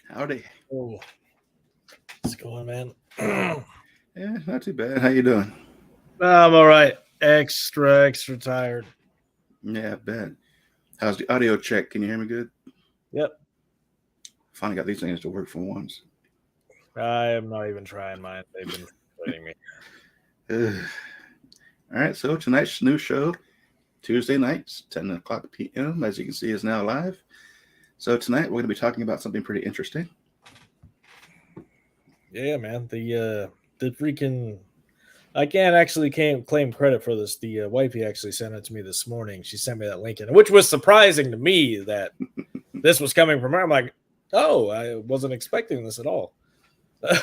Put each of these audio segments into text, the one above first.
Howdy. Oh, what's going, man? Yeah, not too bad. How you doing? I'm all right. Extra tired. Yeah, bad. How's the audio check? Can you hear me good? Yep. Finally got these things to work for once. I am not even trying mine. They've been frustrating me. All right, so tonight's new show, Tuesday nights, 10 o'clock p.m., as you can see, is now live. So tonight we're going to be talking about something pretty interesting. Yeah, man. The freaking I can't actually claim credit for this. The wifey actually sent it to me this morning. She sent me that link in, which was surprising to me that this was coming from her. I'm like, oh, I wasn't expecting this at all.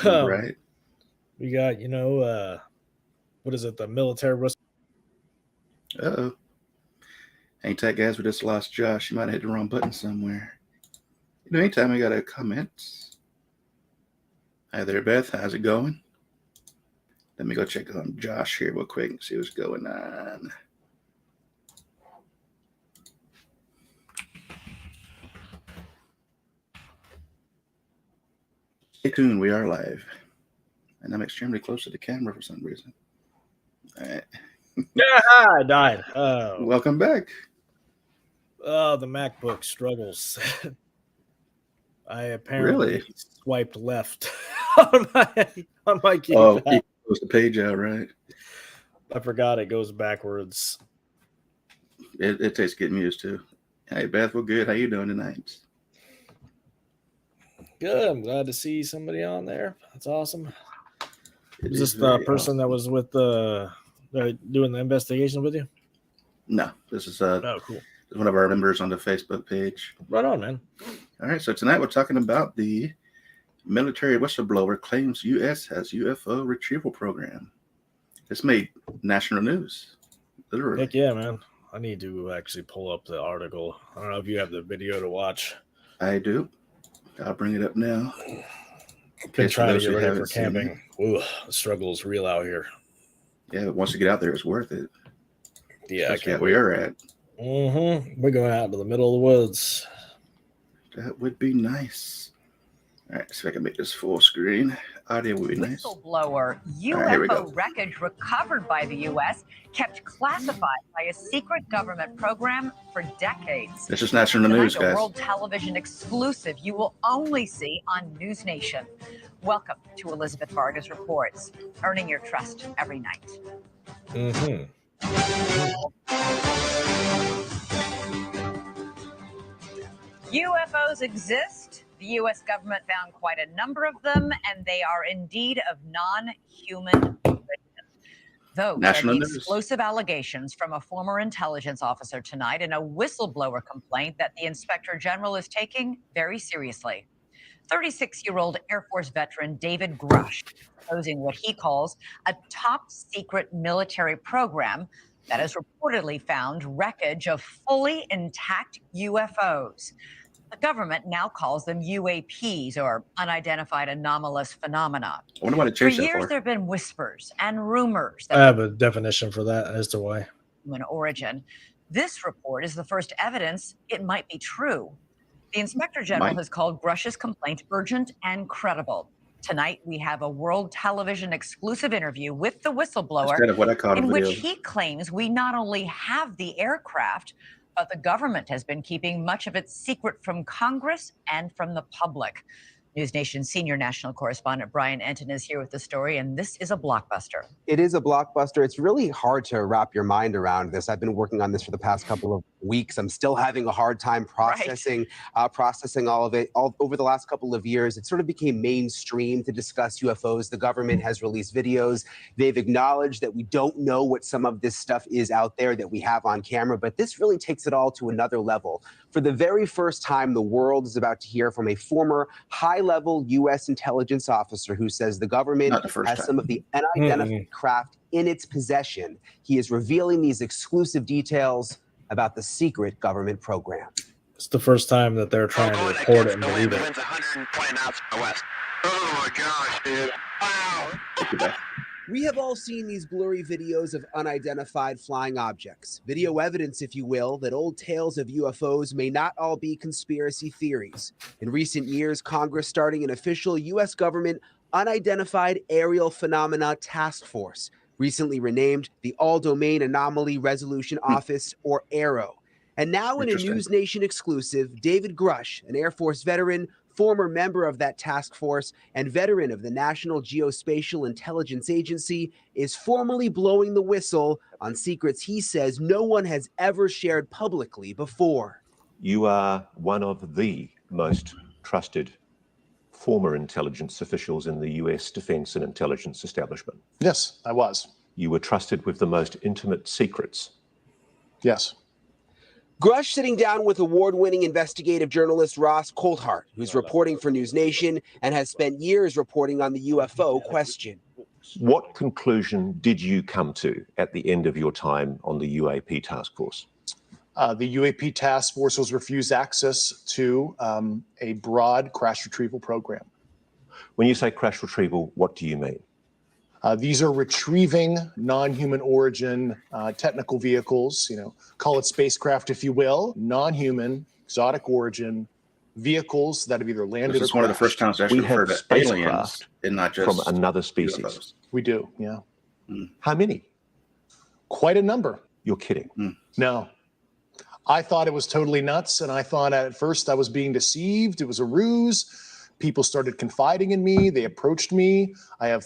Right. We got, what is it? The military. Uh-oh. Hang tight, guys. We just lost Josh. You might have hit the wrong button somewhere. Anytime we got a comment. Hi there, Beth. How's it going? Let me go check on Josh here real quick and see what's going on. Stay tuned. We are live. And I'm extremely close to the camera for some reason. All right. Yeah, I died. Welcome back. Oh, the MacBook struggles. I apparently swiped left on my keypad. Oh, you close the page out, right? I forgot it goes backwards. It takes getting used to. Hey, Beth, we're good. How you doing tonight? Good. I'm glad to see somebody on there. That's awesome. Is this the person that was with doing the investigation with you? No, this is oh, cool. One of our members on the Facebook page. Right on, man. All right, so tonight we're talking about the military whistleblower claims U.S. has UFO retrieval program. This made national news, literally. Heck yeah, man. I need to actually pull up the article. I don't know if you have the video to watch. I do. I'll bring it up now. Been trying to get ready for camping. Ooh, the struggle is real out here. Yeah, but once you get out there, it's worth it. Yeah, I can't wait. Where you're at. We're going out to the middle of the woods. That would be nice. All right, see if I can make this full screen. Audio would be nice. Whistleblower UFO wreckage recovered by the U.S. kept classified by a secret government program for decades. This is national news, guys. A world television exclusive you will only see on News Nation. Welcome to Elizabeth Vargas Reports, earning your trust every night. UFOs exist. The U.S. government found quite a number of them, and they are indeed of non-human origin. Those are the explosive allegations from a former intelligence officer tonight in a whistleblower complaint that the Inspector General is taking very seriously. 36-year-old Air Force veteran David Grush proposing what he calls a top-secret military program that has reportedly found wreckage of fully intact UFOs. The government now calls them UAPs, or unidentified anomalous phenomena. I wonder what it changed for years, there have been whispers and rumors that I have a definition for that as to why. Human origin. This report is the first evidence it might be true. The Inspector General has called Grush's complaint urgent and credible. Tonight, we have a world television exclusive interview with the whistleblower, kind of what I call in which he claims we not only have the aircraft, but the government has been keeping much of its secret from Congress and from the public. News Nation senior national correspondent Brian Enton is here with the story, and this is a blockbuster. It is a blockbuster. It's really hard to wrap your mind around this. I've been working on this for the past couple of weeks. I'm still having a hard time processing all of it. Over the last couple of years, it sort of became mainstream to discuss UFOs. The government has released videos. They've acknowledged that we don't know what some of this stuff is out there that we have on camera, but this really takes it all to another level. For the very first time, the world is about to hear from a former high-level U.S. intelligence officer who says the government has some of the unidentified craft in its possession. He is revealing these exclusive details about the secret government program. It's the first time that they're trying to report it and believe it. 120 knots west. Oh my gosh, dude. Wow. We have all seen these blurry videos of unidentified flying objects, video evidence, if you will, that old tales of UFOs may not all be conspiracy theories. In recent years, Congress starting an official U.S. government Unidentified Aerial Phenomena Task Force, recently renamed the Domain Anomaly Resolution Office, or AARO. And now in a News Nation exclusive, David Grush, an Air Force veteran, former member of that task force, and veteran of the National Geospatial Intelligence Agency, is formally blowing the whistle on secrets he says no one has ever shared publicly before. You are one of the most trusted former intelligence officials in the US defense and intelligence establishment. Yes, I was. You were trusted with the most intimate secrets. Yes. Grush sitting down with award-winning investigative journalist Ross Coulthart, who's reporting for News Nation and has spent years reporting on the UFO question. What conclusion did you come to at the end of your time on the UAP task force? The UAP task force was refused access to a broad crash retrieval program. When you say crash retrieval, what do you mean? These are retrieving non-human origin technical vehicles, call it spacecraft if you will, non-human, exotic origin vehicles that have either landed or crashed. This is one of the first times I actually refer to aliens and not just from another species. UFOs. We do, yeah. How many? Quite a number. You're kidding. No. I thought it was totally nuts, and I thought at first I was being deceived. It was a ruse. People started confiding in me. They approached me. I have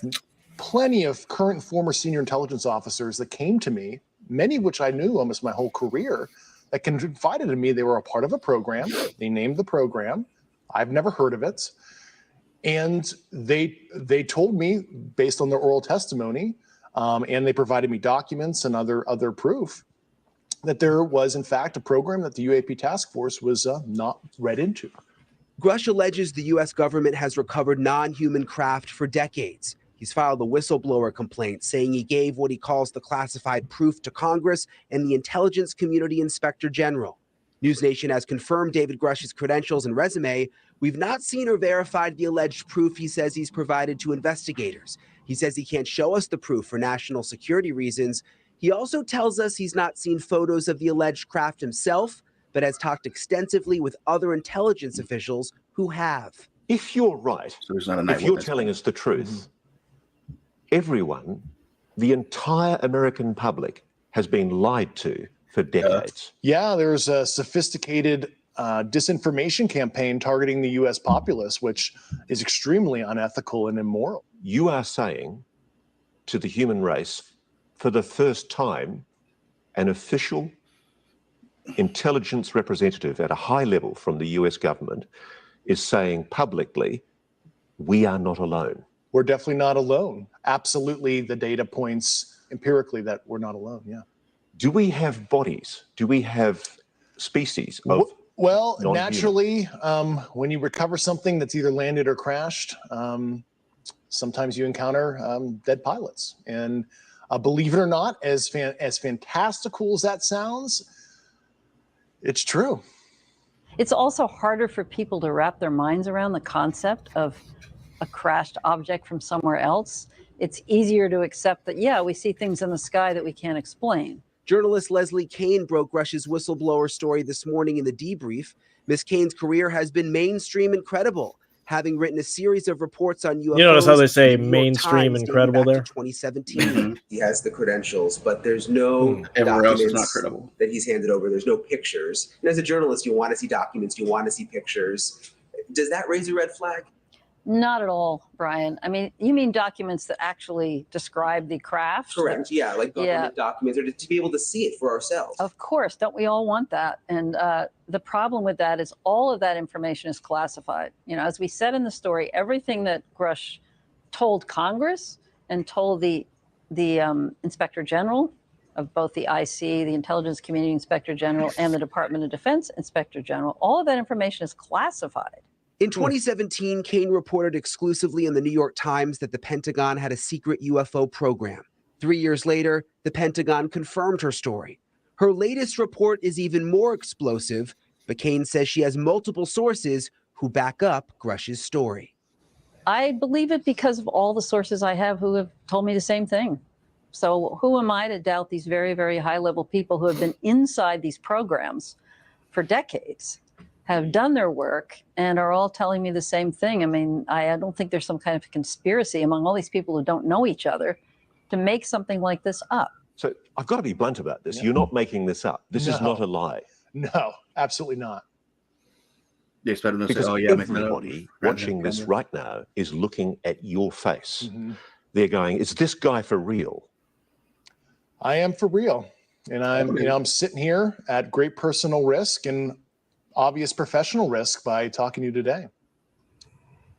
plenty of current and former senior intelligence officers that came to me, many of which I knew almost my whole career, that confided in me. They were a part of a program. They named the program. I've never heard of it. And they told me, based on their oral testimony, and they provided me documents and other proof, that there was, in fact, a program that the UAP task force was not read into. Grush alleges the U.S. government has recovered non-human craft for decades. He's filed a whistleblower complaint saying he gave what he calls the classified proof to Congress and the Intelligence Community Inspector General. News Nation has confirmed David Grush's credentials and resume. We've not seen or verified the alleged proof he says he's provided to investigators. He says he can't show us the proof for national security reasons. He also tells us he's not seen photos of the alleged craft himself, but has talked extensively with other intelligence officials who have. If you're right, So there's not a night if you're witness. telling us the truth, everyone, the entire American public has been lied to for decades. Yeah, there's a sophisticated disinformation campaign targeting the U.S. populace, which is extremely unethical and immoral. You are saying to the human race, for the first time, an official intelligence representative at a high level from the US government is saying publicly, we are not alone. We're definitely not alone. Absolutely, the data points empirically that we're not alone, yeah. Do we have bodies? Do we have species of Well, non-human? naturally, when you recover something that's either landed or crashed, sometimes you encounter dead pilots. And believe it or not, as fantastical as that sounds, it's true. It's also harder for people to wrap their minds around the concept of a crashed object from somewhere else. It's easier to accept that, yeah, we see things in the sky that we can't explain. Journalist Leslie Kane broke Grush's whistleblower story this morning in the debrief. Ms. Kane's career has been mainstream and credible, having written a series of reports on UFOs. You notice how they say in the New York mainstream Times and credible dating there? back to 2017. He has the credentials, but there's no Everywhere else is not documents credible. that he's handed over. There's no pictures. And as a journalist, you want to see documents, you want to see pictures. Does that raise a red flag? Not at all, Brian. I mean, you mean documents that actually describe the craft? Correct. Yeah, like government documents, or to be able to see it for ourselves. Of course. Don't we all want that? And the problem with that is all of that information is classified. You know, as we said in the story, everything that Grush told Congress and told the Inspector General of both the IC, the Intelligence Community Inspector General, and the Department of Defense Inspector General, all of that information is classified. In 2017, Kane reported exclusively in the New York Times that the Pentagon had a secret UFO program. 3 years later, the Pentagon confirmed her story. Her latest report is even more explosive, but Kane says she has multiple sources who back up Grush's story. I believe it because of all the sources I have who have told me the same thing. So who am I to doubt these very, very high-level people who have been inside these programs for decades, have done their work, and are all telling me the same thing? I mean, I don't think there's some kind of conspiracy among all these people who don't know each other to make something like this up. So I've got to be blunt about this. Yeah. You're not making this up. This is not a lie. No, absolutely not. You expect them to Because say, "Oh yeah, make that up." everybody watching this right now is looking at your face. They're going, "Is this guy for real?" I am for real, and I'm sitting here at great personal risk and obvious professional risk by talking to you today.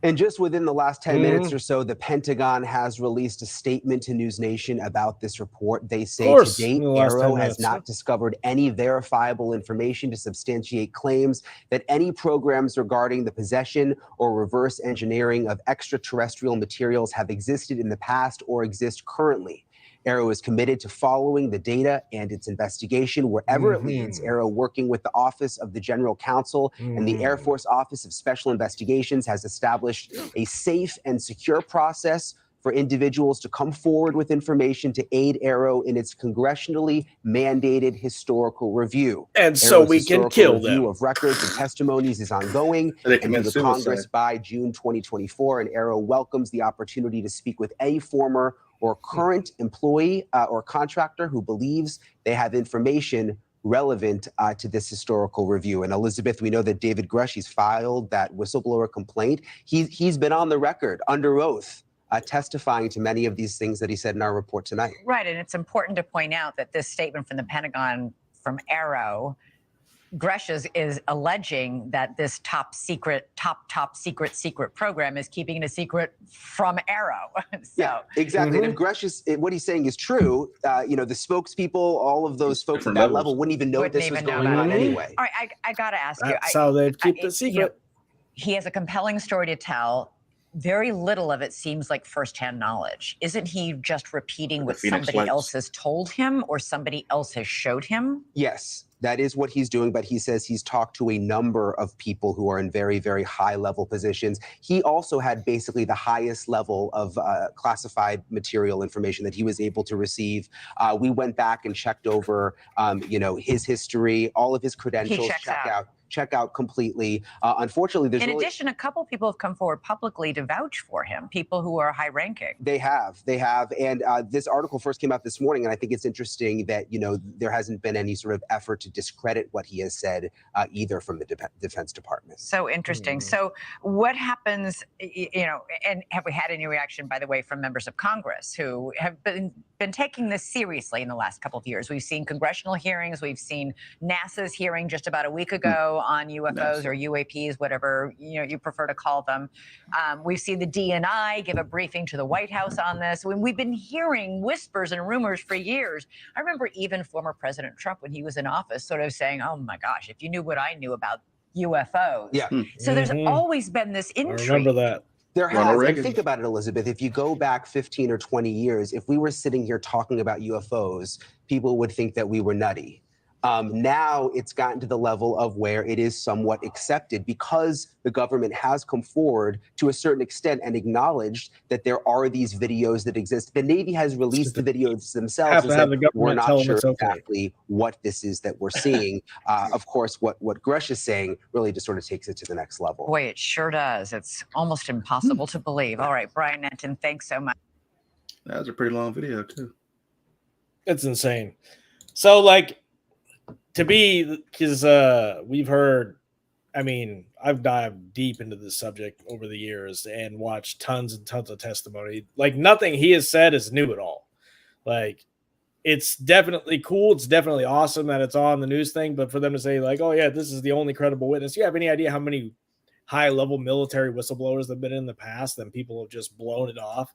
And just within the last 10 minutes or so, the Pentagon has released a statement to News Nation about this report. They say to date, AARO has not discovered any verifiable information to substantiate claims that any programs regarding the possession or reverse engineering of extraterrestrial materials have existed in the past or exist currently. AARO is committed to following the data and its investigation wherever it leads. AARO, working with the Office of the General Counsel and the Air Force Office of Special Investigations, has established a safe and secure process for individuals to come forward with information to aid AARO in its congressionally mandated historical review. And so we can kill them. Review of records and testimonies is ongoing and to the Congress by June 2024. And AARO welcomes the opportunity to speak with any former or current employee or contractor who believes they have information relevant to this historical review. And Elizabeth, we know that David Grush, he's filed that whistleblower complaint. He's been on the record under oath testifying to many of these things that he said in our report tonight. Right, and it's important to point out that this statement from the Pentagon, from AARO, Grush is alleging that this top secret program is keeping it a secret from AARO. So. Yeah, exactly. And if Grush is, what he's saying is true, the spokespeople, all of those folks at that level wouldn't even know this was going on anyway. All right, I got to ask you. That's how they keep the secret. He has a compelling story to tell. Very little of it seems like firsthand knowledge. Isn't he just repeating what somebody else has told him or somebody else has showed him? Yes, that is what he's doing. But he says he's talked to a number of people who are in very, very high level positions. He also had basically the highest level of classified material information that he was able to receive. We went back and checked over, his history, all of his credentials, check out completely. Unfortunately, there's in addition, a couple people have come forward publicly to vouch for him, people who are high ranking. They have. And this article first came out this morning, and I think it's interesting that, there hasn't been any sort of effort to discredit what he has said either from the Defense Department. So interesting. So what happens, and have we had any reaction, by the way, from members of Congress who have been taking this seriously in the last couple of years? We've seen congressional hearings. We've seen NASA's hearing just about a week ago on UFOs or UAPs, whatever you prefer to call them. We've seen the DNI give a briefing to the White House on this. We've been hearing whispers and rumors for years. I remember even former President Trump, when he was in office, sort of saying, "Oh my gosh, if you knew what I knew about UFOs." Yeah. So there's always been this intrigue. I remember that. There has. And think about it, Elizabeth. If you go back 15 or 20 years, if we were sitting here talking about UFOs, people would think that we were nutty. Now it's gotten to the level of where it is somewhat accepted because the government has come forward to a certain extent and acknowledged that there are these videos that exist. The Navy has released the videos themselves and said, we're not sure exactly what this is that we're seeing. Of course, what Grush is saying really just sort of takes it to the next level. Boy, it sure does. It's almost impossible to believe. All right, Brian Nenton, thanks so much. That was a pretty long video, too. It's insane. So, because we've heard, I've dived deep into this subject over the years and watched tons and tons of testimony. Nothing he has said is new at all. It's definitely cool. It's definitely awesome that it's on the news thing. But for them to say, oh, yeah, this is the only credible witness. Do you have any idea how many high-level military whistleblowers have been in the past and people have just blown it off?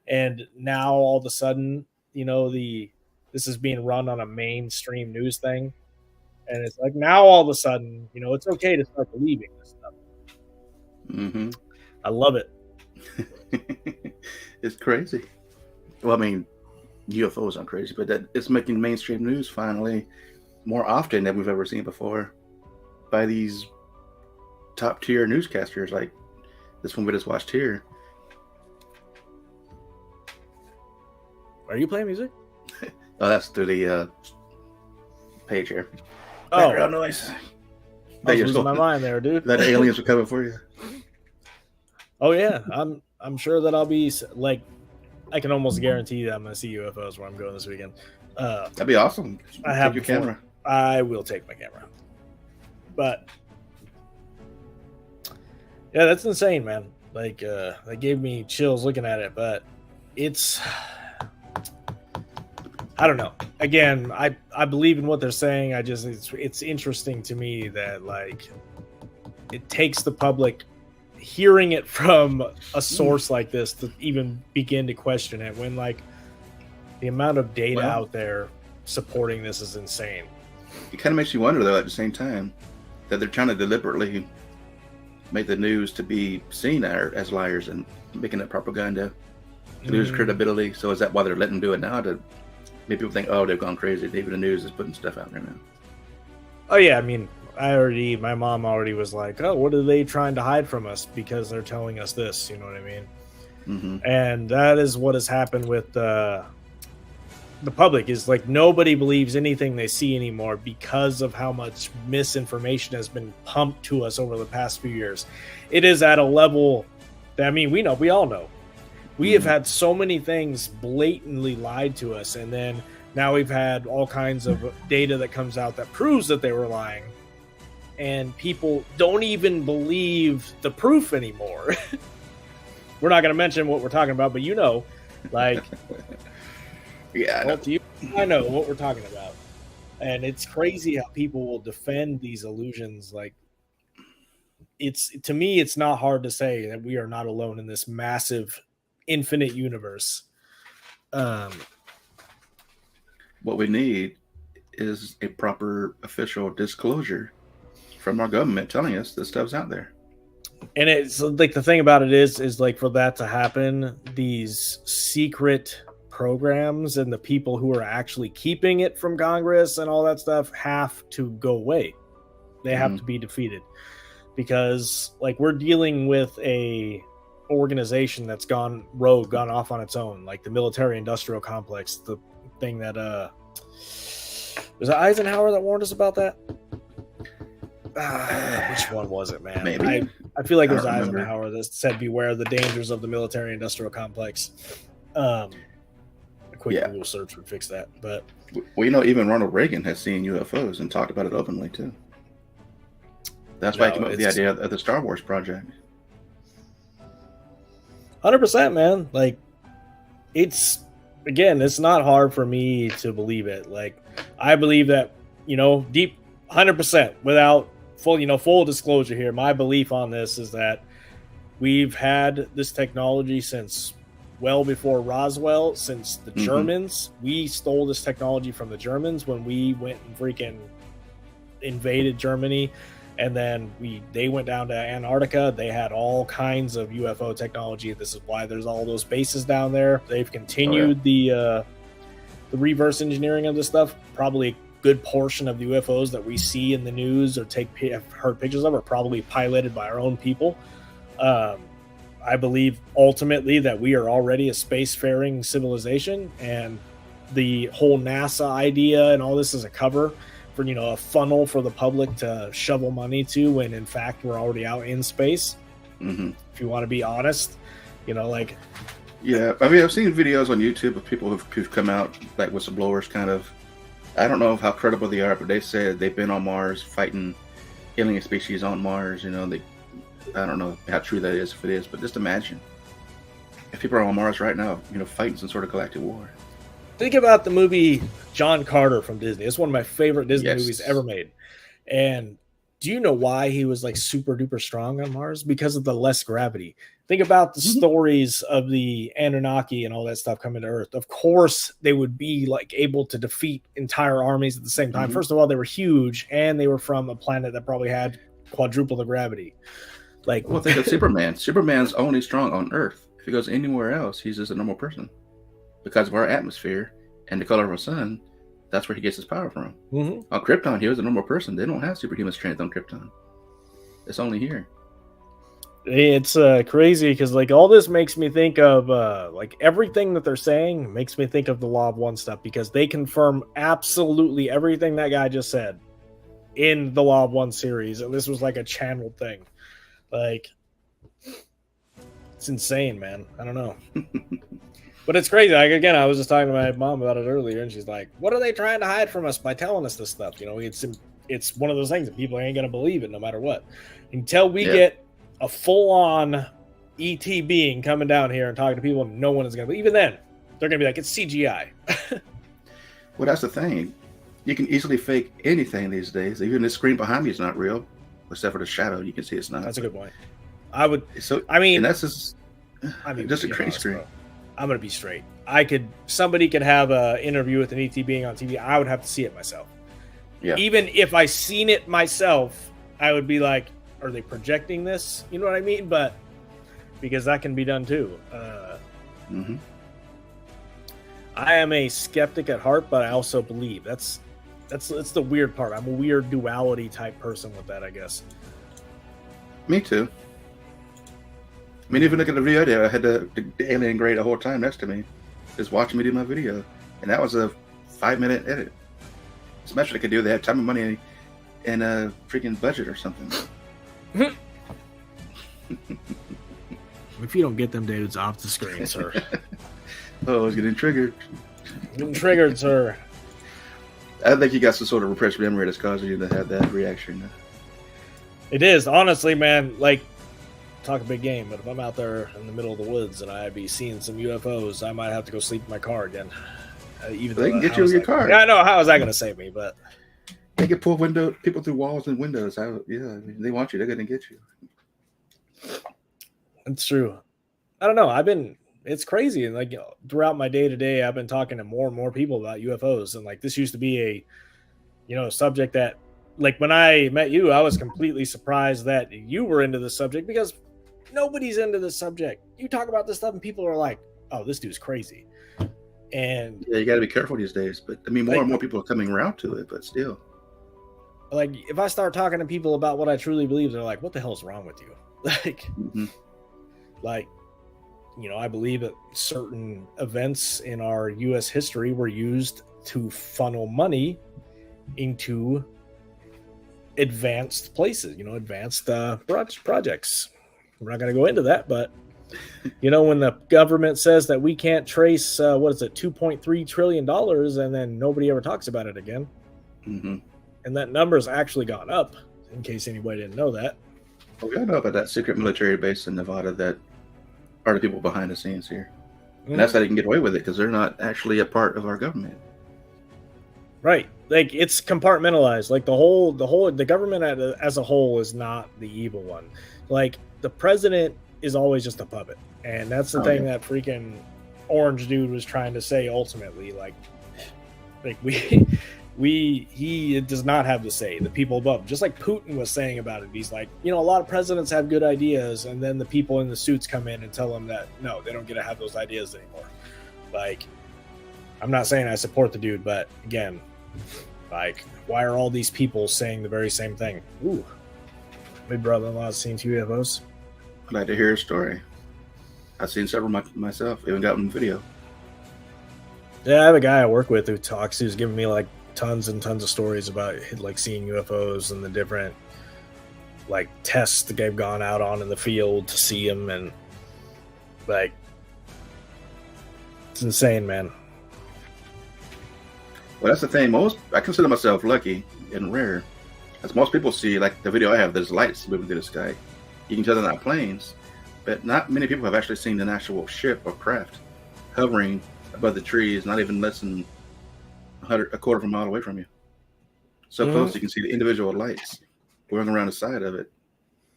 And now all of a sudden, this is being run on a mainstream news thing. And it's now all of a sudden, it's okay to start believing this stuff. Mm-hmm. I love it. It's crazy. Well, UFOs aren't crazy, but that it's making mainstream news finally more often than we've ever seen before by these top tier newscasters like this one we just watched here. Are you playing music? Oh, that's through the page here. Oh, Background noise. I was losing my mind there, dude. That aliens are coming for you. Oh yeah, I'm sure that I'll be like, I can almost guarantee that I'm gonna see UFOs where I'm going this weekend. That'd be awesome. I have your camera. I will take my camera. But yeah, that's insane, man. Like, that gave me chills looking at it. But it's, I don't know. Again, I believe in what they're saying. It's interesting to me that like it takes the public hearing it from a source like this to even begin to question it, when like the amount of data out there supporting this is insane. It kind of makes you wonder, though, at the same time, that they're trying to deliberately make the news to be seen as liars and making it propaganda to lose credibility. So is that why they're letting them do it now? To make people think, oh, they've gone crazy. Even the news is putting stuff out there now. Oh yeah, I mean, my mom already was like, oh, what are they trying to hide from us because they're telling us this? You know what I mean? Mm-hmm. And that is what has happened with the public, is like nobody believes anything they see anymore because of how much misinformation has been pumped to us over the past few years. It is at a level that, I mean, we all know. We have had so many things blatantly lied to us, and then now we've had all kinds of data that comes out that proves that they were lying, and people don't even believe the proof anymore. We're not going to mention what we're talking about, but like yeah, I know what we're talking about. And it's crazy how people will defend these illusions. Like, to me, it's not hard to say that we are not alone in this massive infinite universe. What we need is a proper official disclosure from our government telling us this stuff's out there. And it's like, the thing about it is like, for that to happen, these secret programs and the people who are actually keeping it from Congress and all that stuff have to go away. They have to be defeated, because like, we're dealing with a organization that's gone rogue, gone off on its own, like the military industrial complex, the thing that was it Eisenhower that warned us about that? Which one was it, man? Maybe. I feel like it was Eisenhower that said, beware of the dangers of the military industrial complex. A quick Google search would fix that. But well, even Ronald Reagan has seen UFOs and talked about it openly too. That's why he came up with the idea of the Star Wars project. 100%, man. Like, it's not hard for me to believe it. Like, I believe that, deep 100% without full disclosure here. My belief on this is that we've had this technology since well before Roswell, since the Germans. We stole this technology from the Germans when we went and freaking invaded Germany. And then they went down to Antarctica. They had all kinds of UFO technology. This is why there's all those bases down there. They've continued the reverse engineering of this stuff. Probably a good portion of the UFOs that we see in the news or have heard pictures of are probably piloted by our own people. I believe ultimately that we are already a spacefaring civilization, and the whole NASA idea and all this is a cover for, a funnel for the public to shovel money to, when in fact we're already out in space. If you want to be honest, like. Yeah, I mean, I've seen videos on YouTube of people who've come out, like whistleblowers, kind of. I don't know how credible they are, but they said they've been on Mars fighting alien species on Mars. I don't know how true that is, if it is, but just imagine if people are on Mars right now, fighting some sort of galactic war. Think about the movie John Carter from Disney. It's one of my favorite Disney movies ever made. And do you know why he was like super duper strong on Mars? Because of the less gravity. Think about the stories of the Anunnaki and all that stuff coming to Earth. Of course, they would be like able to defeat entire armies at the same time. First of all, they were huge, and they were from a planet that probably had quadruple the gravity. Like, well, think of Superman. Superman's only strong on Earth. If he goes anywhere else, he's just a normal person. Because of our atmosphere and the color of our sun, that's where he gets his power from. On Krypton, he was a normal person. They don't have superhuman strength on Krypton. It's only here. It's crazy because like all this makes me think of like everything that they're saying makes me think of the Law of One stuff because they confirm absolutely everything that guy just said in the Law of One series, and this was like a channeled thing. Like, it's insane, man. I don't know. But it's crazy. Like, again, I was just talking to my mom about it earlier, and she's like, what are they trying to hide from us by telling us this stuff? You know, it's one of those things that people ain't going to believe it no matter what. Until we get a full-on ET being coming down here and talking to people, no one is going to believe. Even then, they're going to be like, it's CGI. Well, that's the thing. You can easily fake anything these days. Even the screen behind me is not real, except for the shadow. You can see it's not. That's a good point. And that's just a green screen. Bro. I'm gonna be straight. Somebody could have an interview with an ET being on TV. I would have to see it myself. Yeah. Even if I seen it myself, I would be like, "Are they projecting this?" You know what I mean? But because that can be done too. I am a skeptic at heart, but I also believe. That's the weird part. I'm a weird duality type person with that, I guess. Me too. I mean, even looking at the video, I had the alien gray the whole time next to me, just watching me do my video, and that was a 5-minute edit. Especially, they could do. They have time and money and a freaking budget or something. If you don't get them dudes off the screen, sir. Oh, I was getting triggered. Getting triggered, sir. I think you got some sort of repressed memory that's causing you to have that reaction. It is, honestly, man. Like, talk a big game, but if I'm out there in the middle of the woods and I'd be seeing some UFOs, I might have to go sleep in my car again. Even they can get you in your car. Yeah, I know. How is that going to save me? But they can pull people through walls and windows. They want you. They're going to get you. It's true. I don't know. It's crazy. And like throughout my day to day, I've been talking to more and more people about UFOs. And like this used to be a subject that, like when I met you, I was completely surprised that you were into this subject because nobody's into this subject. You talk about this stuff and people are like, "Oh, this dude's crazy." And yeah, you got to be careful these days. But I mean, more and more people are coming around to it. But still, like if I start talking to people about what I truly believe, they're like, "What the hell's wrong with you?" Like, I believe that certain events in our U.S. history were used to funnel money into advanced places, advanced projects. We're not going to go into that, but when the government says that we can't trace $2.3 trillion, and then nobody ever talks about it again, and that number's actually gone up. In case anybody didn't know that. Well, we all know about that secret military base in Nevada that are the people behind the scenes here, and that's how they can get away with it because they're not actually a part of our government. Right. Like it's compartmentalized. Like the government as a whole is not the evil one. Like the president is always just a puppet. And that's the thing that freaking orange dude was trying to say ultimately. Like he does not have the say, the people above. Just like Putin was saying about it. He's like, a lot of presidents have good ideas, and then the people in the suits come in and tell them that no, they don't get to have those ideas anymore. Like, I'm not saying I support the dude, but again, like, why are all these people saying the very same thing? Ooh, my brother-in-law's seen UFOs. I'd like to hear a story. I've seen several myself, even got one video. Yeah, I have a guy I work with who talks. Who's giving me like tons and tons of stories about like seeing UFOs and the different like tests that they've gone out on in the field to see them, and like it's insane, man. Well, that's the thing. I consider myself lucky and rare, as most people see. Like the video I have, there's lights moving through the sky. You can tell they're not planes, but not many people have actually seen an actual ship or craft hovering above the trees, not even less than a quarter of a mile away from you. So close you can see the individual lights going around the side of it,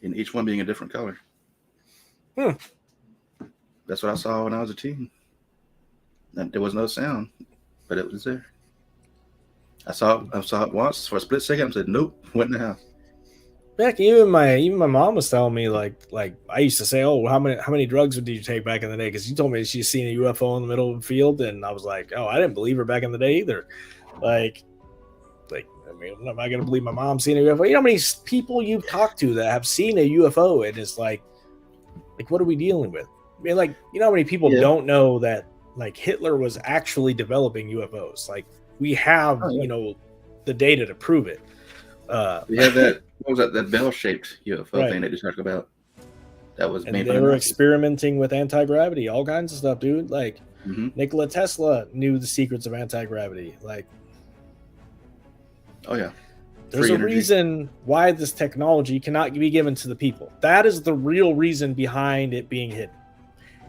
and each one being a different color. That's what I saw when I was a teen. And there was no sound, but it was there. I saw it once for a split second. I said, "Nope," went in the house. Back even my mom was telling me like I used to say, "Oh, how many drugs did you take back in the day?" Because she told me she's seen a UFO in the middle of the field, and I was like, "Oh, I didn't believe her back in the day either." Like I mean, am I going to believe my mom seen a UFO? You know how many people you've talked to that have seen a UFO, and it's like Like, what are we dealing with? I mean, like, you know how many people don't know that like Hitler was actually developing UFOs? Like, we have, you know, the data to prove it. We have that, what was that bell-shaped UFO thing that you talked about? That was made by they were experimenting with anti-gravity, all kinds of stuff, dude. Like, Nikola Tesla knew the secrets of anti-gravity. Like, oh yeah, there's a reason why this technology cannot be given to the people. That is the real reason behind it being hidden.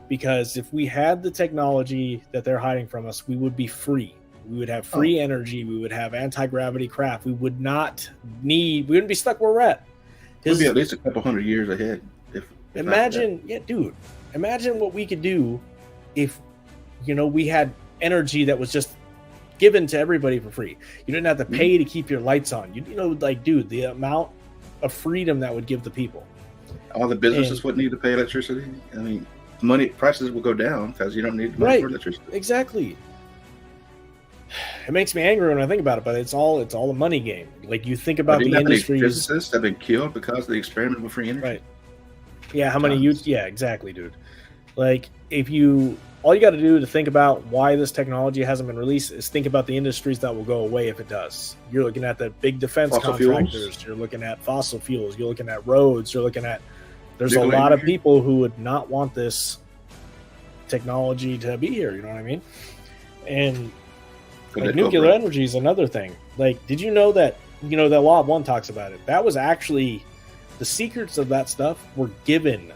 Because if we had the technology that they're hiding from us, we would be free. We would have free energy. We would have anti-gravity craft. We would not need. We wouldn't be stuck where we're at. We'd be at least a couple hundred years ahead. Imagine, dude. Imagine what we could do if, you know, we had energy that was just given to everybody for free. You didn't have to pay to keep your lights on. You know, like, dude, the amount of freedom that would give the people. All the businesses wouldn't need to pay electricity. I mean, money prices will go down because you don't need money for electricity. Exactly. It makes me angry when I think about it, but it's all a money game. Like, you think about the industries. Physicists have been killed because of the experiment with free energy. Right. Yeah, how many yeah, exactly, dude. Like, all you got to do to think about why this technology hasn't been released is think about the industries that will go away if it does. You're looking at the big defense contractors. You're looking at fossil fuels. You're looking at roads. You're looking at, there's a lot of people who would not want this technology to be here. You know what I mean? And like, nuclear energy is another thing. Like, did you know that, you know, that Law of One talks about it? That was actually, the secrets of that stuff were given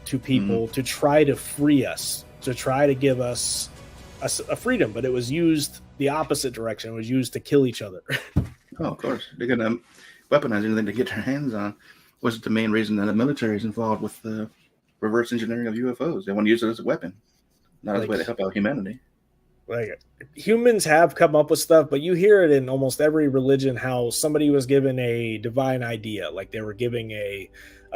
to people to try to free us, to try to give us a freedom, but it was used the opposite direction. It was used to kill each other. Oh, of course. They're going to weaponize anything to get their hands on. Was the main reason that the military is involved with the reverse engineering of UFOs. They want to use it as a weapon, not as a way to help out humanity. Like, humans have come up with stuff, but you hear it in almost every religion how somebody was given a divine idea, like they were giving a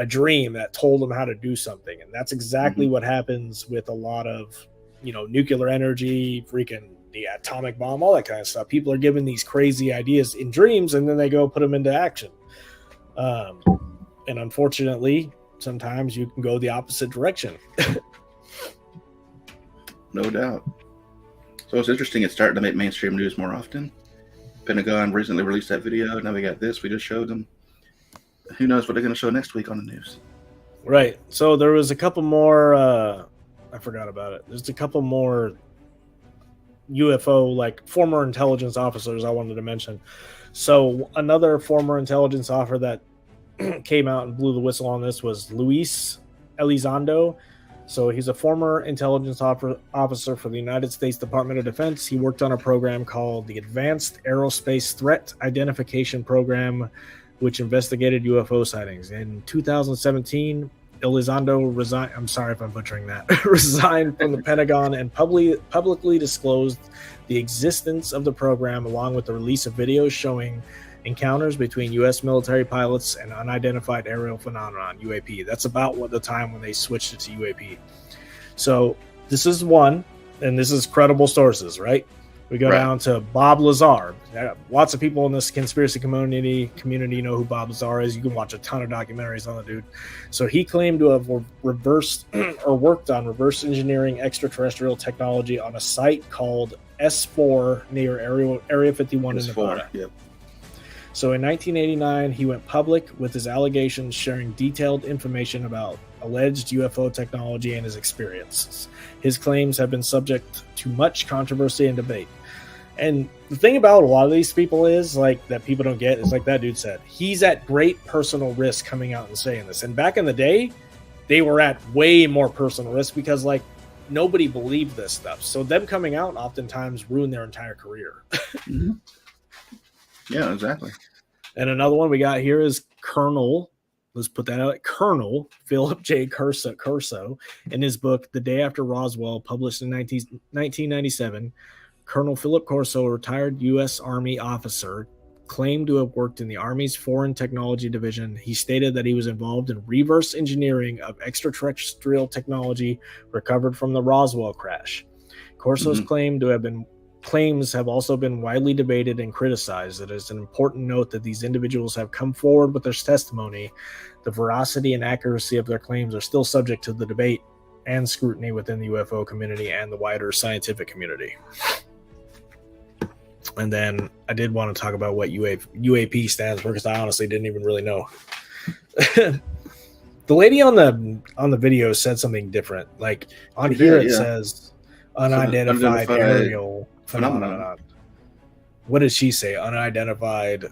dream that told them how to do something. And that's exactly what happens with a lot of, you know, nuclear energy, freaking the atomic bomb, all that kind of stuff. People are given these crazy ideas in dreams, and then they go put them into action. And unfortunately, sometimes you can go the opposite direction. No doubt. So it's interesting. It's starting to make mainstream news more often. Pentagon recently released that video. Now we got this. We just showed them. Who knows what they're going to show next week on the news? Right. So there was a couple more. I forgot about it. There's a couple more UFO, like, former intelligence officers I wanted to mention. So another former intelligence officer that came out and blew the whistle on this was Luis Elizondo. So he's a former intelligence officer for the United States Department of Defense. He worked on a program called the Advanced Aerospace Threat Identification Program, which investigated UFO sightings. In 2017, Elizondo resigned. I'm sorry if I'm butchering that. Resigned from the Pentagon and publicly disclosed the existence of the program, along with the release of videos showing encounters between U.S. military pilots and unidentified aerial phenomenon, UAP. That's about what the time when they switched it to UAP. So this is one, and this is credible sources, right? We go down to Bob Lazar. Lots of people in this conspiracy community know who Bob Lazar is. You can watch a ton of documentaries on the dude. So he claimed to have reversed or worked on reverse engineering extraterrestrial technology on a site called S4 near Area 51 in Nevada. Yep. So in 1989, he went public with his allegations, sharing detailed information about alleged UFO technology and his experiences. His claims have been subject to much controversy and debate. And the thing about a lot of these people is, like, that people don't get is, like that dude said, he's at great personal risk coming out and saying this. And back in the day, they were at way more personal risk because, like, nobody believed this stuff. So them coming out oftentimes ruined their entire career. Yeah, exactly. And another one we got here is Colonel, let's put that out, Colonel Philip J. Curso, in his book, The Day After Roswell, published in 1997. Colonel Philip Corso, a retired U.S. Army officer, claimed to have worked in the Army's Foreign Technology Division. He stated that he was involved in reverse engineering of extraterrestrial technology recovered from the Roswell crash. Corso's claimed to have been claims have also been widely debated and criticized. It is an important note that these individuals have come forward with their testimony. The veracity and accuracy of their claims are still subject to the debate and scrutiny within the UFO community and the wider scientific community. And then I did want to talk about what UAP stands for, because I honestly didn't even really know. The lady on the video said something different. Like on here it says unidentified aerial phenomenon. What did she say? Unidentified.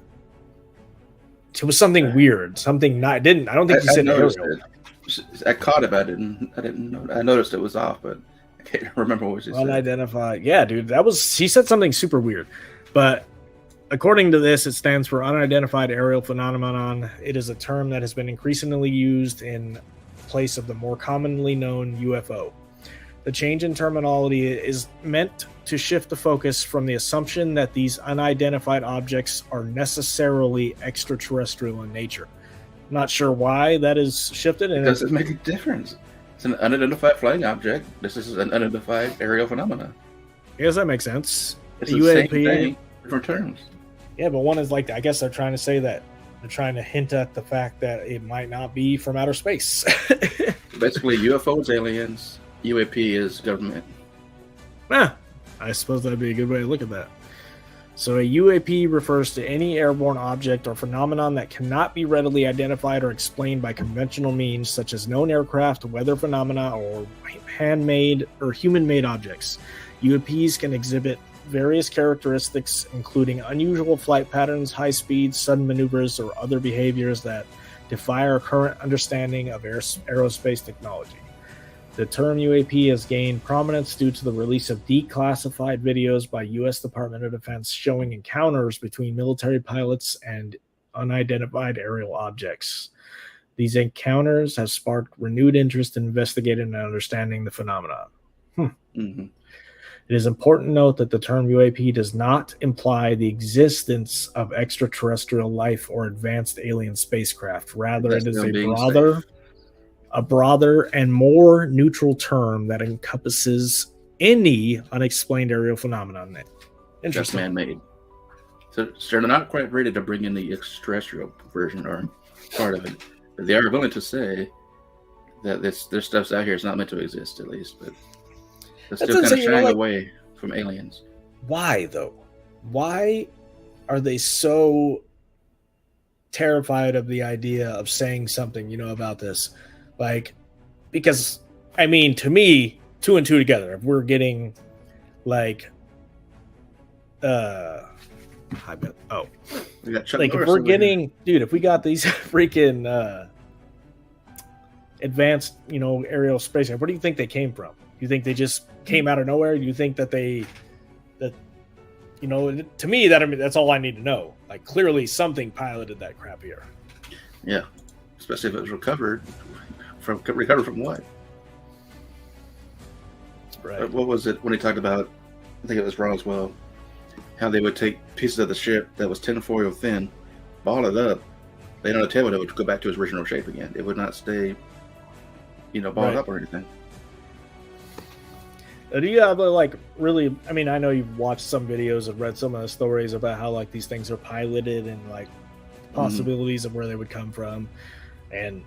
It was something weird. Something not. I don't think she said aerial. I caught it, but I didn't know. I noticed it was off, but I can't remember what she said. Unidentified. Yeah, dude. She said something super weird. But according to this, it stands for Unidentified Aerial Phenomenon. It is a term that has been increasingly used in place of the more commonly known UFO. The change in terminology is meant to shift the focus from the assumption that these unidentified objects are necessarily extraterrestrial in nature. I'm not sure why that is shifted. It doesn't make a difference. It's an unidentified flying object. This is an unidentified aerial phenomena. I guess that makes sense. It's the UAP, same thing, different terms. Yeah, but one is like, I guess they're trying to say that they're trying to hint at the fact that it might not be from outer space. Basically, UFO is aliens, UAP is government. Yeah, I suppose that'd be a good way to look at that. So a UAP refers to any airborne object or phenomenon that cannot be readily identified or explained by conventional means, such as known aircraft, weather phenomena, or handmade or human-made objects. UAPs can exhibit various characteristics, including unusual flight patterns, high speeds, sudden maneuvers, or other behaviors that defy our current understanding of aerospace technology. The term UAP has gained prominence due to the release of declassified videos by U.S. Department of Defense showing encounters between military pilots and unidentified aerial objects. These encounters have sparked renewed interest in investigating and understanding the phenomenon. Mm-hmm. It is important to note that the term UAP does not imply the existence of extraterrestrial life or advanced alien spacecraft. Rather, it is a broader and more neutral term that encompasses any unexplained aerial phenomenon. Just man-made. So they're not quite ready to bring in the extraterrestrial version or part of it. But they are willing to say that this stuff's out here is not meant to exist, at least. But it's still kind of shying away from aliens. Why, though? Why are they so terrified of the idea of saying something, about this? Like, because, I mean, to me, 2 and 2 together, if we're getting, like, if we're getting, if we got these freaking advanced, aerial space, where do you think they came from? Do you think they just came out of nowhere? Do you think that to me, that's all I need to know. Like, clearly something piloted that crap here. Yeah, especially if it was recovered from what? Right. What was it when he talked about, I think it was Roswell, how they would take pieces of the ship that was tinfoil thin, ball it up, lay it on the table, it would go back to its original shape again. It would not stay, balled up or anything. Do you have really? I mean, I know you've watched some videos and read some of the stories about how these things are piloted and possibilities of where they would come from. And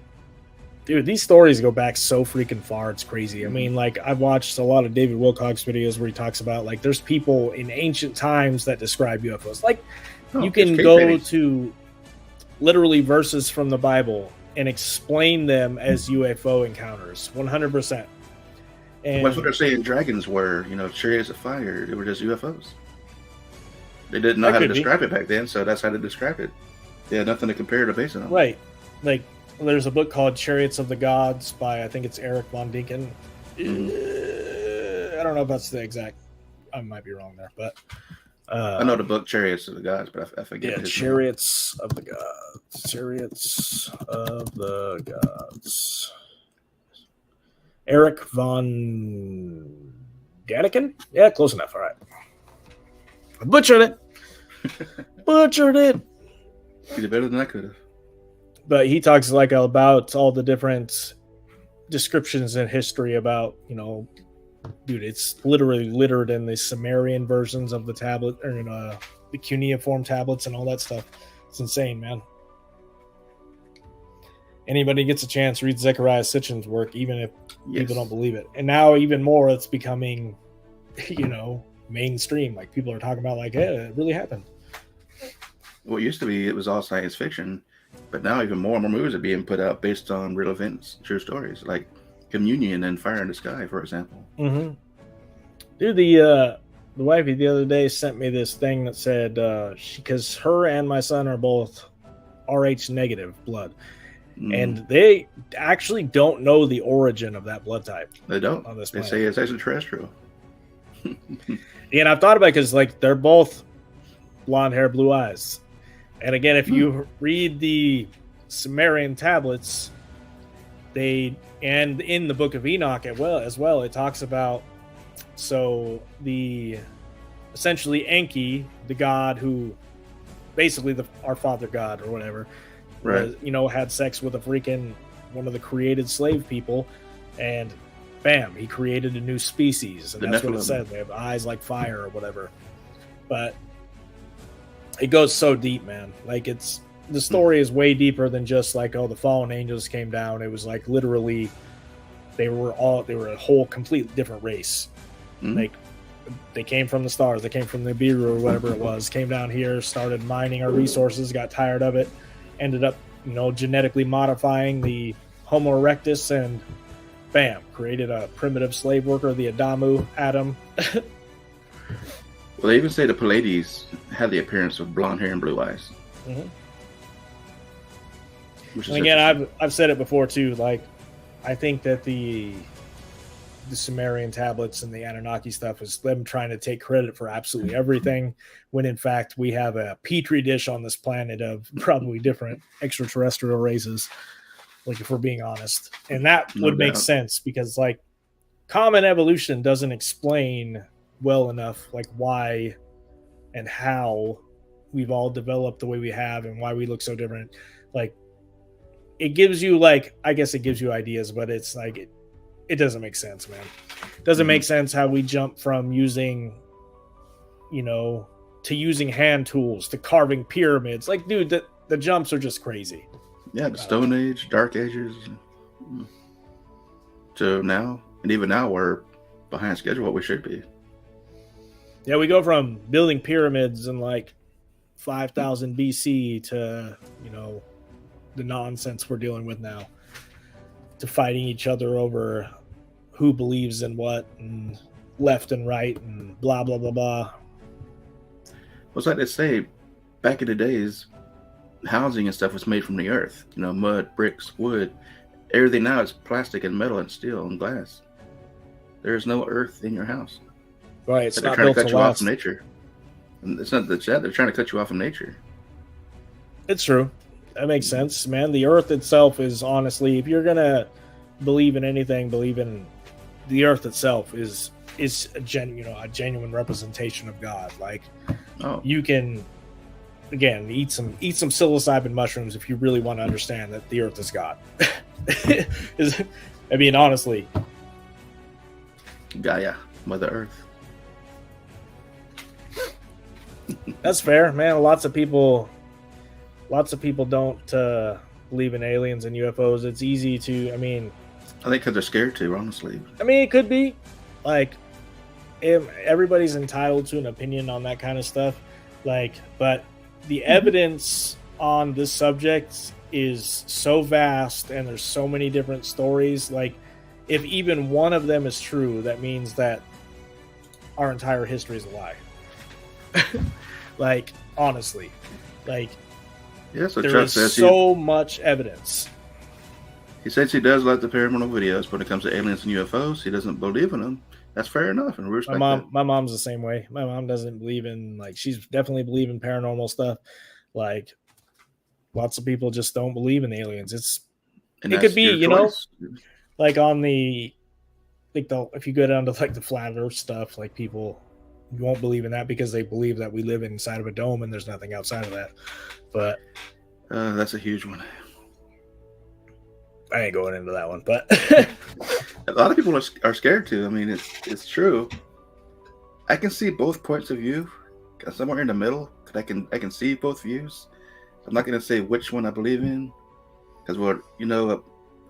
dude, these stories go back so freaking far. It's crazy. I mean, I've watched a lot of David Wilcock's videos where he talks about there's people in ancient times that describe UFOs. You can go to literally verses from the Bible and explain them as UFO encounters. 100%. And that's what they're saying dragons were, chariots of fire. They were just UFOs. They didn't know how to describe it back then, so that's how they describe it. They had nothing to compare it to base it on. Right. There's a book called Chariots of the Gods by, I think it's Eric von Däniken. I don't know if that's the exact, I might be wrong there, but I know the book Chariots of the Gods, but I forget. Yeah, Chariots of the Gods. Chariots of the Gods. Eric von Däniken? Yeah, close enough. All right. I butchered it. You did better than I could have. But he talks about all the different descriptions in history about, dude, it's literally littered in the Sumerian versions of the tablet, or in the cuneiform tablets and all that stuff. It's insane, man. Anybody gets a chance, read Zecharia Sitchin's work, even if people don't believe it. And now even more, it's becoming, mainstream. Like, people are talking about, like, hey, it really happened. Well, it used to be it was all science fiction, but now even more and more movies are being put out based on real events, true stories, like Communion and Fire in the Sky, for example. Mm-hmm. Dude, the wifey the other day sent me this thing that said, because her and my son are both Rh negative blood. And they actually don't know the origin of that blood type. They don't. On this they planet. say it's extraterrestrial. And I've thought about it because, like, they're both blonde hair, blue eyes. And again, if you read the Sumerian tablets, and in the Book of Enoch as well, it talks about, so essentially Enki, the god who, basically our father god or whatever, right, had sex with one of the created slave people, and bam, he created a new species, and that's what it said. They have eyes like fire or whatever. But it goes so deep, man. Like, the story is way deeper than just like, oh, the fallen angels came down. It was like literally they were a whole complete different race. Like, they came from the stars, they came from the Nibiru or whatever it was, came down here, started mining our resources, got tired of it, ended up, genetically modifying the Homo erectus, and bam, created a primitive slave worker, the Adam. Well, they even say the Pleiades had the appearance of blonde hair and blue eyes. Mm-hmm. And again, I've said it before too. Like, I think that the Sumerian tablets and the Anunnaki stuff is them trying to take credit for absolutely everything, when in fact we have a petri dish on this planet of probably different extraterrestrial races. Like, if we're being honest, and that would make sense, because like common evolution doesn't explain well enough like why and how we've all developed the way we have and why we look so different. Like, it gives you, like, I guess it gives you ideas, but it's like it doesn't make sense, man. It doesn't make sense how we jump from using, to using hand tools to carving pyramids. Like, dude, the jumps are just crazy. Yeah, the Stone Age, Dark Ages, to now, and even now we're behind schedule what we should be. Yeah, we go from building pyramids in like 5,000 BC to, the nonsense we're dealing with now, to fighting each other over who believes in what, and left and right, and blah, blah, blah, blah. Well, it's like they say, back in the days, housing and stuff was made from the earth. Mud, bricks, wood. Everything now is plastic and metal and steel and glass. There is no earth in your house. Right, it's they're not trying built to cut you last. off from nature. And it's not that they're trying to cut you off from nature. It's true. That makes sense, man. The earth itself is, honestly, if you're gonna believe in anything, believe in the earth itself is a genuine representation of God. Like, you can, again, eat some psilocybin mushrooms if you really want to understand that the earth is God. Honestly, Gaia, Mother Earth. That's fair, man. Lots of people don't believe in aliens and UFOs. It's easy to, I think because they're scared to, honestly. It could be. Like, everybody's entitled to an opinion on that kind of stuff. Like, but the evidence on this subject is so vast, and there's so many different stories. Like, if even one of them is true, that means that our entire history is a lie. Like, honestly, like, yeah, so there is so much evidence. He says he does like the paranormal videos, but when it comes to aliens and UFOs, he doesn't believe in them. That's fair enough, and we respect that. My mom's the same way. My mom doesn't believe in, like, she's definitely believe in paranormal stuff. Like, lots of people just don't believe in aliens. It could be, like on the, like, if you go down to like the flat Earth stuff, like, people won't believe in that because they believe that we live inside of a dome and there's nothing outside of that. But that's a huge one. I ain't going into that one, but a lot of people are scared too. I mean, it's true. I can see both points of view. Somewhere in the middle, I can see both views. I'm not going to say which one I believe in, because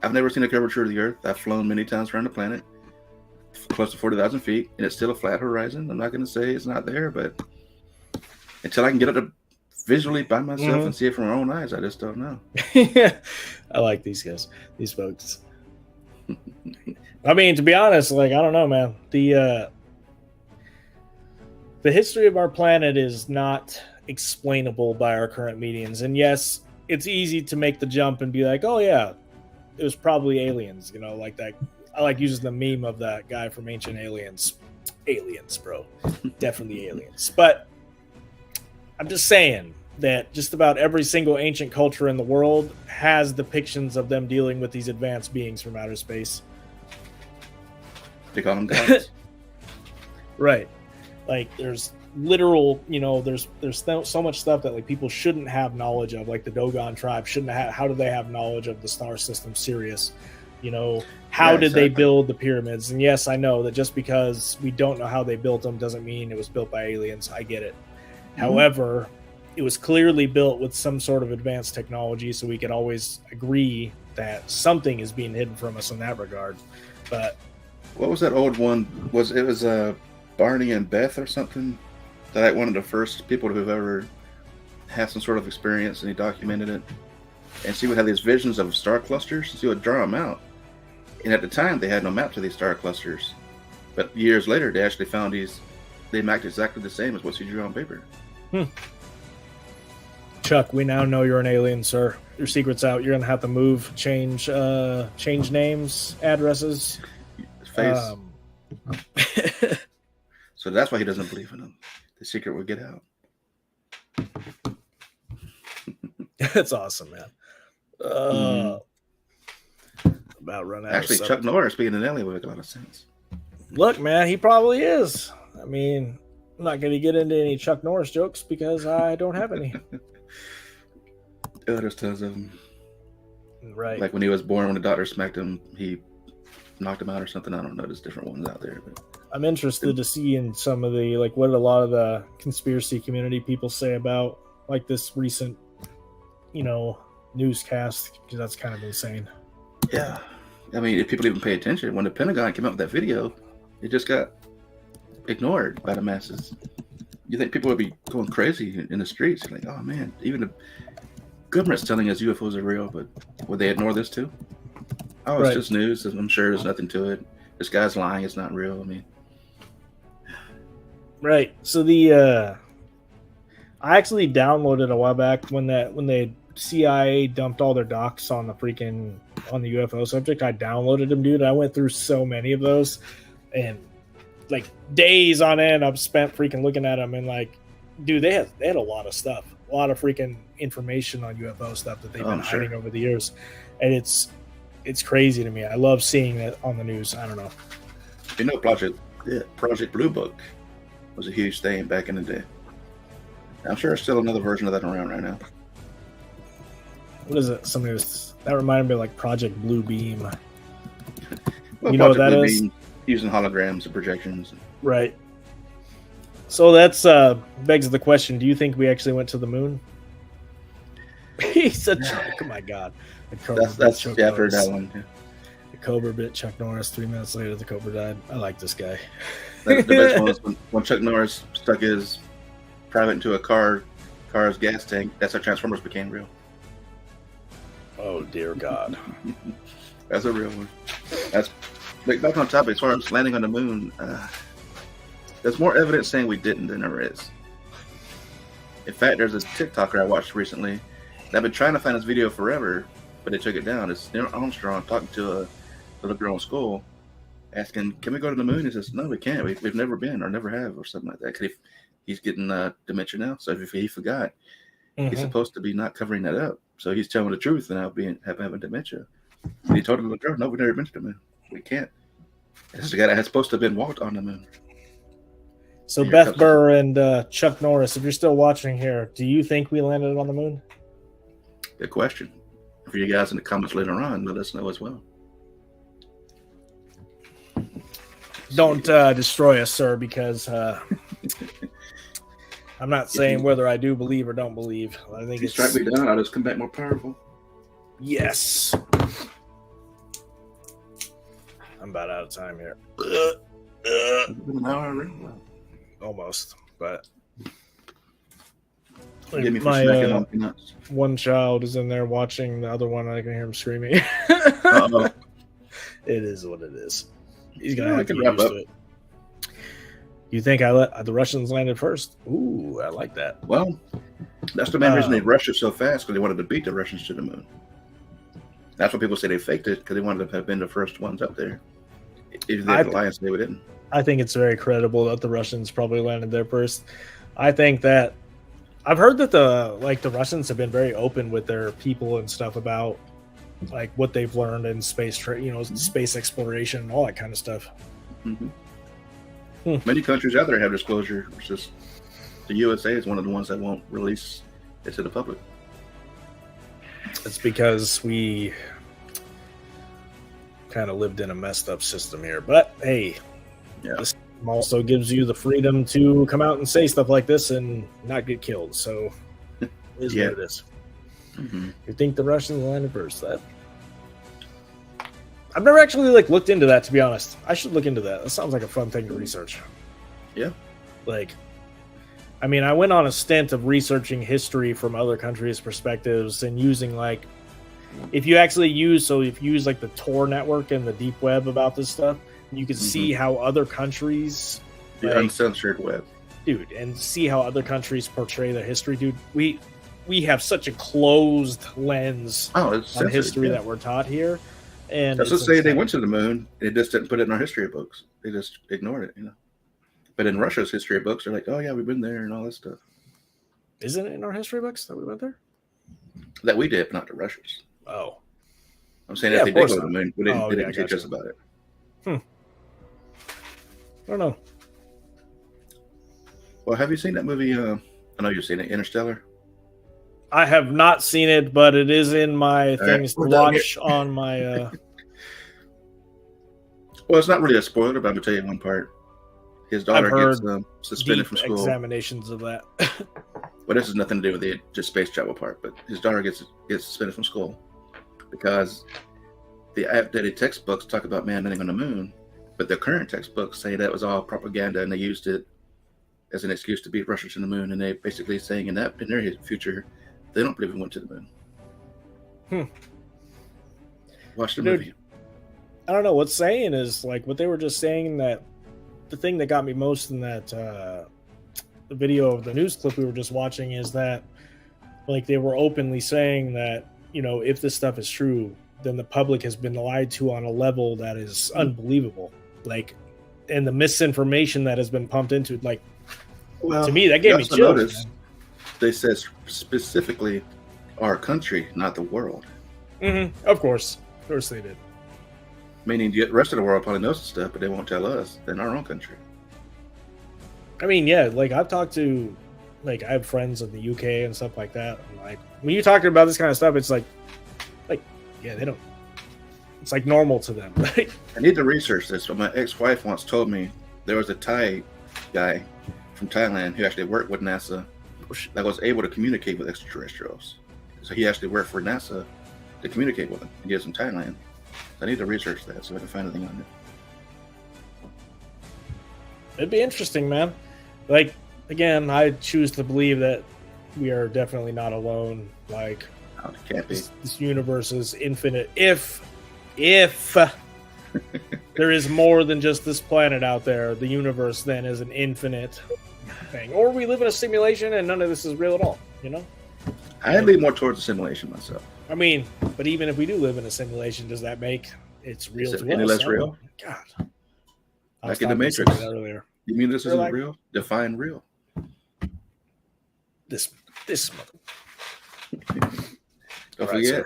I've never seen a curvature of the Earth. I've flown many times around the planet, close to 40,000 feet, and it's still a flat horizon. I'm not going to say it's not there, but until I can get up to visually by myself and see it from my own eyes, I just don't know. I like these guys, these folks. I mean, to be honest, like, I don't know, man. The history of our planet is not explainable by our current medians. And yes, it's easy to make the jump and be like, oh yeah, it was probably aliens, like that. I like using the meme of that guy from Ancient Aliens. Aliens, bro. Definitely aliens. But I'm just saying that just about every single ancient culture in the world has depictions of them dealing with these advanced beings from outer space. They call them gods. Right. Like, there's literal, there's so much stuff that like people shouldn't have knowledge of, like the Dogon tribe shouldn't have. How do they have knowledge of the star system Sirius? How did they build the pyramids? And yes, I know that just because we don't know how they built them doesn't mean it was built by aliens. I get it. However, it was clearly built with some sort of advanced technology, so we could always agree that something is being hidden from us in that regard. But what was that old one? It was Barney and Beth or something? That like one of the first people who've ever had some sort of experience, and he documented it. And she would have these visions of star clusters, and she would draw them out. And at the time, they had no map to these star clusters. But years later, they actually found they mapped exactly the same as what she drew on paper. Chuck, we now know you're an alien, sir. Your secret's out. You're gonna have to move, change names, addresses. Face. So that's why he doesn't believe in them. The secret will get out. That's awesome, man. About run out. Actually, Chuck Norris being an alien would make a lot of sense. Look, man, he probably is. I mean, I'm not going to get into any Chuck Norris jokes because I don't have any. There's tons of them. Right. Like when he was born, when the doctor smacked him, he knocked him out or something. I don't know. There's different ones out there. But I'm interested to see in some of the, like, what a lot of the conspiracy community people say about, like, this recent, newscast, because that's kind of insane. Yeah. I mean, if people even pay attention, when the Pentagon came out with that video, it just got ignored by the masses. You think people would be going crazy in the streets? Like, oh man, even the government's telling us UFOs are real, but would they ignore this too? Oh, it's just news. I'm sure there's nothing to it. This guy's lying. It's not real. I mean, right. So I actually downloaded a while back when the CIA dumped all their docs on the UFO subject. I downloaded them, dude. I went through so many of those, and like days on end, I've spent freaking looking at them. And like, dude, they had a lot of stuff, a lot of freaking information on UFO stuff that they've been hiding over the years, and it's crazy to me. I love seeing it on the news. I don't know. Project Blue Book was a huge thing back in the day. I'm sure there's still another version of that around right now. What is it? That reminded me of like Project Blue Beam. Well, you know what that is? Beam, using holograms and projections. Right. So that's begs the question: do you think we actually went to the moon? He's such. Oh my god! That's I've heard that one. Yeah. The Cobra bit Chuck Norris. 3 minutes later, the Cobra died. I like this guy. The best one was when Chuck Norris stuck his private into a car's gas tank. That's how Transformers became real. Oh dear God. That's a real one. That's like, back on topic as far as landing on the moon. There's more evidence saying we didn't than there is. In fact, there's a TikToker I watched recently, and I've been trying to find this video forever, but they took it down. It's Neil Armstrong talking to a little girl in school, asking, "Can we go to the moon?" He says, "No, we can't. We've never been or never have," or something like that. Because he's getting dementia now, so if he forgot, he's supposed to be not covering that up. So he's telling the truth and now having dementia. And he told the little girl, "No, we've never been to the moon. We can't." This is the guy that has supposed to have been walked on the moon. So Beth Burr and Chuck Norris, if you're still watching here, do you think we landed on the moon? Good question. For you guys in the comments later on, let us know as well. Don't destroy us, sir, because I'm not saying whether I do believe or don't believe. I think if you strike me down, I'll just come back more powerful. Yes. I'm about out of time here. An hour already? Almost, but Give me for my snacking on peanuts. one child is in there watching the other one. I can hear him screaming. Uh-oh. It is what it is. He's gonna Yeah, have to we get can used wrap to it. You think I let the Russians landed first? Ooh, I like that. Well, that's the main reason they rushed it so fast, because they wanted to beat the Russians to the moon. That's what people say they faked it, because they wanted to have been the first ones up there. If they had alliance, they didn't. I think it's very credible that the Russians probably landed there first. I think that I've heard that the Russians have been very open with their people and stuff about like what they've learned in space, space exploration and all that kind of stuff. Mm-hmm. Many countries out there have disclosure. It's just the USA is one of the ones that won't release it to the public. It's because we kind of lived in a messed up system here. But hey, this also gives you the freedom to come out and say stuff like this and not get killed. So it is what it is. Mm-hmm. You think the Russians landed first? That I've never actually looked into that, to be honest. I should look into that. That sounds like a fun thing to research. Yeah. I mean, I went on a stint of researching history from other countries' perspectives and using if you use the Tor network and the deep web about this stuff, you can see how other countries, the uncensored web, dude, and see how other countries portray their history, dude. We have such a closed lens on history that we're taught here. And let's just say they went to the moon. They just didn't put it in our history books. They just ignored it, But in Russia's history books, they're like, "Oh yeah, we've been there and all that stuff." Isn't it in our history books that we went there? That we did, but not the Russians. Oh, I'm saying if they did go to the moon, they didn't teach us about it. I don't know. Well, have you seen that movie? I know you've seen it, Interstellar. I have not seen it, but it is in my things to watch on my. Well, it's not really a spoiler, but I'm gonna tell you one part. His daughter gets suspended from school. Examinations of that. Well, this has nothing to do with the just space travel part, but his daughter gets suspended from school because the updated textbooks talk about man landing on the moon, but the current textbooks say that was all propaganda and they used it as an excuse to beat Russia to the moon, and they basically saying in their future they don't believe we went to the moon. Watch the movie. I don't know. What's saying is what they were just saying, that the thing that got me most in that the video of the news clip we were just watching is that they were openly saying that if this stuff is true, then the public has been lied to on a level that is unbelievable. And the misinformation that has been pumped into it, to me, that gave me chills. They said specifically our country, not the world. Mm-hmm. Of course they did. Meaning the rest of the world probably knows stuff, but they won't tell us in our own country. I mean, yeah, I've talked to, I have friends in the UK and stuff like that. And when you're talking about this kind of stuff, it's yeah, they don't. It's normal to them. I need to research this. But my ex-wife once told me there was a Thai guy from Thailand who actually worked with NASA that was able to communicate with extraterrestrials. So he actually worked for NASA to communicate with them. He was in Thailand. I need to research that so I can find anything on it. It'd be interesting, man. Again, I choose to believe that we are definitely not alone. This universe is infinite. If there is more than just this planet out there, the universe then is an infinite thing. Or we live in a simulation and none of this is real at all, I lean more towards a simulation myself. I mean, but even if we do live in a simulation, does that make it's real to us? Any less real? God. Like in the Matrix. You mean this isn't real? Define real. This mother. Don't forget.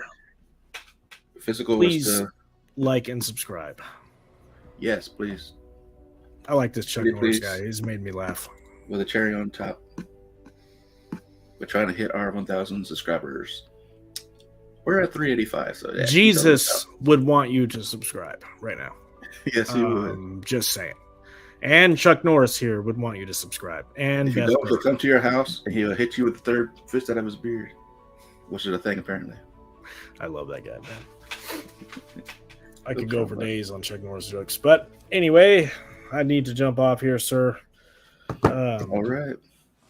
Physical please was the... like and subscribe. Yes, please. I like this Chuck Norris guy. He's made me laugh. With a cherry on top. We're trying to hit our 1,000 subscribers. We're at 385, so yeah, Jesus would want you to subscribe right now. Yes, he would. Just saying. And Chuck Norris here would want you to subscribe. And if he Beth does, he'll come to your house and he'll hit you with the third fist out of his beard, which is a thing apparently. I love that guy, man. I could go for days on Chuck Norris jokes, but anyway, I need to jump off here, sir. All right.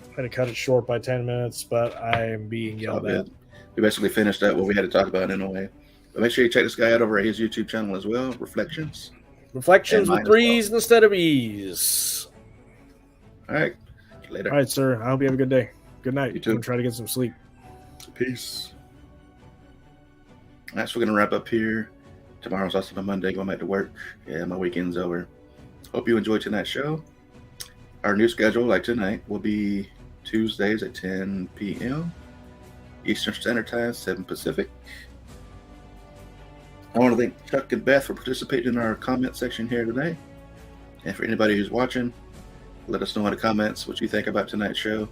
I had to cut it short by 10 minutes, but I am being yelled at. We basically finished up what we had to talk about in a way. But make sure you check this guy out over at his YouTube channel as well, Reflections. Reflections with threes instead of E's. All right. Later. All right, sir. I hope you have a good day. Good night. You too. I'm going to try to get some sleep. Peace. All right, so we're going to wrap up here. Tomorrow's also my Monday, going back to work. Yeah, my weekend's over. Hope you enjoyed tonight's show. Our new schedule, like tonight, will be Tuesdays at 10 p.m. Eastern Standard Time, 7 Pacific. I want to thank Chuck and Beth for participating in our comment section here today. And for anybody who's watching, let us know in the comments what you think about tonight's show.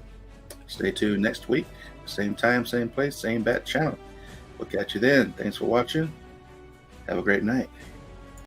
Stay tuned next week. Same time, same place, same bat channel. We'll catch you then. Thanks for watching. Have a great night.